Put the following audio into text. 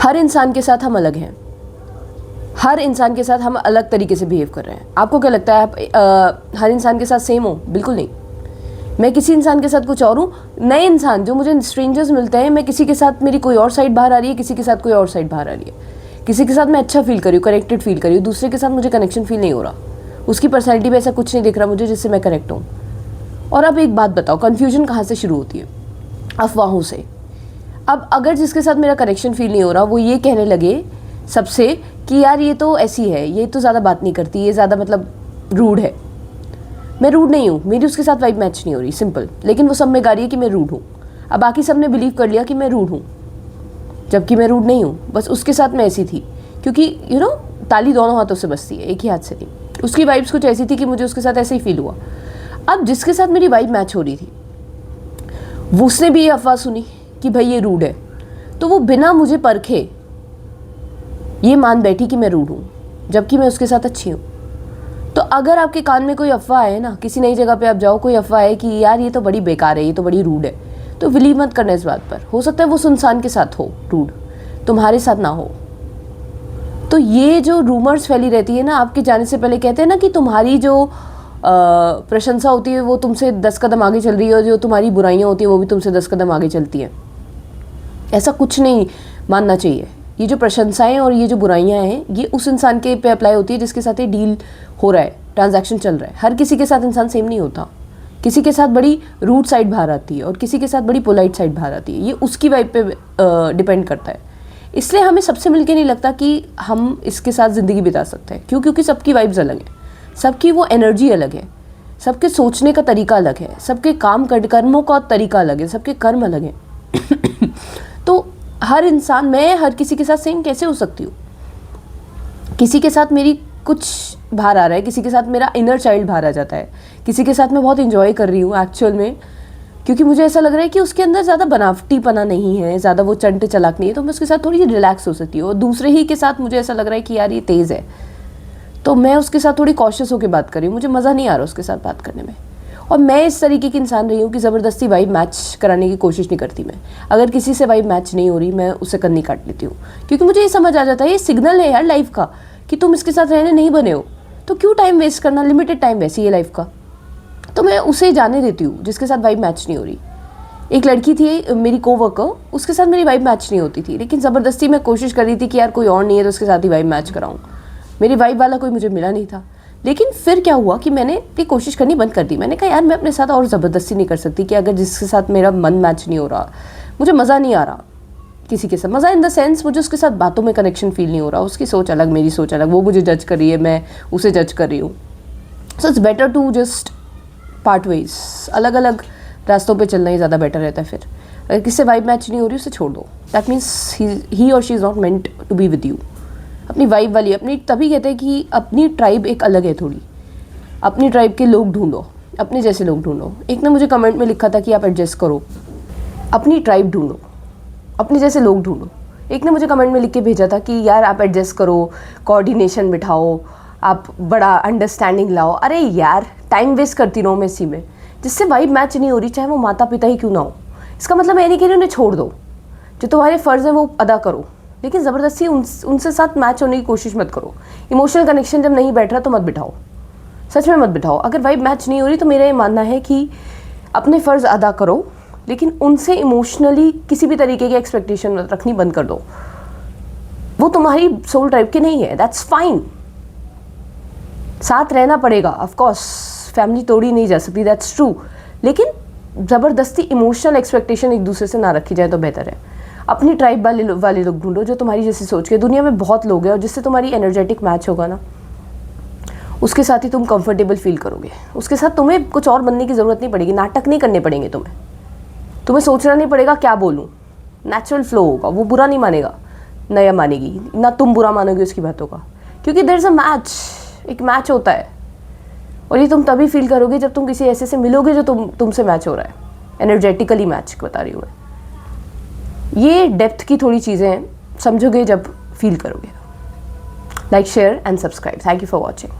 हर इंसान के साथ हम अलग हैं, हर इंसान के साथ हम अलग तरीके से बिहेव कर रहे हैं। आपको क्या लगता है आप हर इंसान के साथ सेम हो? बिल्कुल नहीं। मैं किसी इंसान के साथ कुछ और हूँ। नए इंसान जो मुझे स्ट्रेंजर्स मिलते हैं, मैं किसी के साथ मेरी कोई और साइड बाहर आ रही है, किसी के साथ कोई और साइड बाहर आ रही है। किसी के साथ मैं अच्छा फील कर रही हूँ, कनेक्टेड फील कर रही हूँ, दूसरे के साथ मुझे कनेक्शन फील नहीं हो रहा। उसकी पर्सनैलिटी में ऐसा कुछ नहीं दिख रहा मुझे जिससे मैं कनेक्ट हूँ। और अब एक बात बताओ, कन्फ्यूजन कहाँ से शुरू होती है? अफवाहों से। अब अगर जिसके साथ मेरा कनेक्शन फील नहीं हो रहा वो ये कहने लगे सबसे कि यार ये तो ऐसी है, ये तो ज़्यादा बात नहीं करती, ये ज़्यादा मतलब रूड है। मैं रूड नहीं हूँ, मेरी उसके साथ वाइब मैच नहीं हो रही, सिंपल। लेकिन वो सब में गा रही है कि मैं रूड हूँ। अब बाकी सब ने बिलीव कर लिया कि मैं रूड हूँ, जबकि मैं रूड नहीं हूँ। बस उसके साथ मैं ऐसी थी क्योंकि ताली दोनों हाथों से बजती है, एक ही हाथ से नहीं। उसकी वाइब्स कुछ ऐसी थी कि मुझे उसके साथ ऐसे ही फील हुआ। अब जिसके साथ मेरी वाइब मैच हो रही थी वो उसने भी ये अफवाह सुनी कि भाई ये रूड है, तो वो बिना मुझे परखे ये मान बैठी कि मैं रूड हूँ, जबकि मैं उसके साथ अच्छी हूँ। तो अगर आपके कान में कोई अफवाह है ना, किसी नई जगह पे आप जाओ, कोई अफवाह है कि यार ये तो बड़ी बेकार है, ये तो बड़ी रूड है, तो बिलीव मत करना इस बात पर। हो सकता है वो इंसान के साथ हो रूड, तुम्हारे साथ ना हो। तो ये जो रूमर्स फैली रहती है ना, आपके जाने से पहले कहते हैं ना कि तुम्हारी जो प्रशंसा होती है वो तुमसे 10 कदम आगे चल रही है, और जो तुम्हारी बुराइयाँ होती हैं वो भी तुमसे 10 कदम आगे चलती हैं। ऐसा कुछ नहीं मानना चाहिए। ये जो प्रशंसाएं और ये जो बुराइयां हैं, ये उस इंसान के पे अप्लाई होती है जिसके साथ ये डील हो रहा है, ट्रांजैक्शन चल रहा है। हर किसी के साथ इंसान सेम नहीं होता। किसी के साथ बड़ी रूड साइड बाहर आती है और किसी के साथ बड़ी पोलाइट साइड बाहर आती है। ये उसकी वाइब पे डिपेंड करता है। इसलिए हमें सबसे मिलके नहीं लगता कि हम इसके साथ ज़िंदगी बिता सकते हैं। क्यों? क्योंकि सबकी वाइब्स अलग है, सबकी वो एनर्जी अलग है, सबके सोचने का तरीका अलग है, सबके कर्मों का तरीका अलग है, सबके कर्म अलग हैं। तो हर इंसान, मैं हर किसी के साथ सेम कैसे हो सकती हूँ? किसी के साथ मेरी कुछ बाहर आ रहा है, किसी के साथ मेरा इनर चाइल्ड बाहर आ जाता है, किसी के साथ मैं बहुत इंजॉय कर रही हूँ एक्चुअल में, क्योंकि मुझे ऐसा लग रहा है कि उसके अंदर ज़्यादा बनावटीपना नहीं है, ज़्यादा वो चंट चलाक नहीं है, तो मैं उसके साथ थोड़ी सी रिलैक्स हो सकती हूँ। और दूसरे ही के साथ मुझे ऐसा लग रहा है कि यार ये तेज़ है, तो मैं उसके साथ थोड़ी कॉशियस होकर बात कर रही हूँ, मुझे मज़ा नहीं आ रहा उसके साथ बात करने में। और मैं इस तरीके की इंसान रही हूँ कि ज़बरदस्ती वाइब मैच कराने की कोशिश नहीं करती मैं। अगर किसी से वाइब मैच नहीं हो रही, मैं उससे कन्नी काट लेती हूँ, क्योंकि मुझे ये समझ आ जाता है ये सिग्नल है यार लाइफ का कि तुम इसके साथ रहने नहीं बने हो, तो क्यों टाइम वेस्ट करना? लिमिटेड टाइम वैसे ही है लाइफ का, तो मैं उसे जाने देती हूँ जिसके साथ वाइब मैच नहीं हो रही। एक लड़की थी मेरी कोवर्कर, उसके साथ मेरी वाइब मैच नहीं होती थी, लेकिन ज़बरदस्ती मैं कोशिश कर रही थी कि यार कोई और नहीं है तो उसके साथ ही वाइब मैच कराऊँ। मेरी वाइब वाला कोई मुझे मिला नहीं था। लेकिन फिर क्या हुआ कि मैंने ये कोशिश करनी बंद कर दी। मैंने कहा यार मैं अपने साथ और ज़बरदस्ती नहीं कर सकती कि अगर जिसके साथ मेरा मन मैच नहीं हो रहा, मुझे मज़ा नहीं आ रहा किसी के साथ, मज़ा इन द सेंस मुझे उसके साथ बातों में कनेक्शन फील नहीं हो रहा, उसकी सोच अलग मेरी सोच अलग, वो मुझे जज कर रही है, मैं उसे जज कर रही हूँ। So it's better to just part ways, अलग अलग रास्तों पे चलना ही ज़्यादा बेटर रहता है। फिर अगर किसी से वाइब मैच नहीं हो रही उसे छोड़ दो, दैट मीन्स ही और she is not meant to be with you. अपनी वाइब वाली, अपनी, तभी कहते हैं कि अपनी ट्राइब एक अलग है थोड़ी, अपनी ट्राइब के लोग ढूंढो, अपने जैसे लोग ढूंढो। एक ने मुझे कमेंट में लिखा था कि आप एडजस्ट करो, अपनी ट्राइब ढूंढो, अपने जैसे लोग ढूंढो। एक ने मुझे कमेंट में लिख के भेजा था कि यार आप एडजस्ट करो, कोऑर्डिनेशन बिठाओ, आप बड़ा अंडरस्टैंडिंग लाओ। अरे यार टाइम वेस्ट करती रहो मैं इसी में, जिससे वाइब मैच नहीं हो रही, चाहे वो माता पिता ही क्यों ना हो। इसका मतलब मैं नहीं कह रही उन्हें छोड़ दो, जो तुम्हारे फ़र्ज़ हैं वो अदा करो, लेकिन ज़बरदस्ती उनसे साथ मैच होने की कोशिश मत करो। इमोशनल कनेक्शन जब नहीं बैठ रहा तो मत बिठाओ, सच में मत बिठाओ। अगर वाइब मैच नहीं हो रही तो मेरा ये मानना है कि अपने फ़र्ज़ अदा करो, लेकिन उनसे इमोशनली किसी भी तरीके की एक्सपेक्टेशन रखनी बंद कर दो। वो तुम्हारी सोल टाइप के नहीं है, दैट्स फाइन। साथ रहना पड़ेगा, ऑफ कोर्स, फैमिली तोड़ी नहीं जा सकती, दैट्स ट्रू, लेकिन ज़बरदस्ती इमोशनल एक्सपेक्टेशन एक दूसरे से ना रखी जाए तो बेहतर है। अपनी ट्राइब वाले लोग ढूंढो जो तुम्हारी जैसी सोच के। दुनिया में बहुत लोग हैं और जिससे तुम्हारी एनर्जेटिक मैच होगा ना, उसके साथ ही तुम कंफर्टेबल फील करोगे। उसके साथ तुम्हें कुछ और बनने की ज़रूरत नहीं पड़ेगी, नाटक नहीं करने पड़ेंगे तुम्हें सोचना नहीं पड़ेगा क्या बोलूँ, नेचुरल फ्लो होगा, वो बुरा नहीं मानेगा ना या मानेगी, ना तुम बुरा मानोगे उसकी बातों का, क्योंकि देयर इज़ अ मैच, एक मैच होता है। और ये तुम तभी फील करोगे जब तुम किसी ऐसे से मिलोगे जो तुमसे मैच हो रहा है, एनर्जेटिकली मैच बता रही हूँ मैं। ये डेप्थ की थोड़ी चीज़ें समझोगे जब फील करोगे। Like, share and subscribe. Thank you for watching.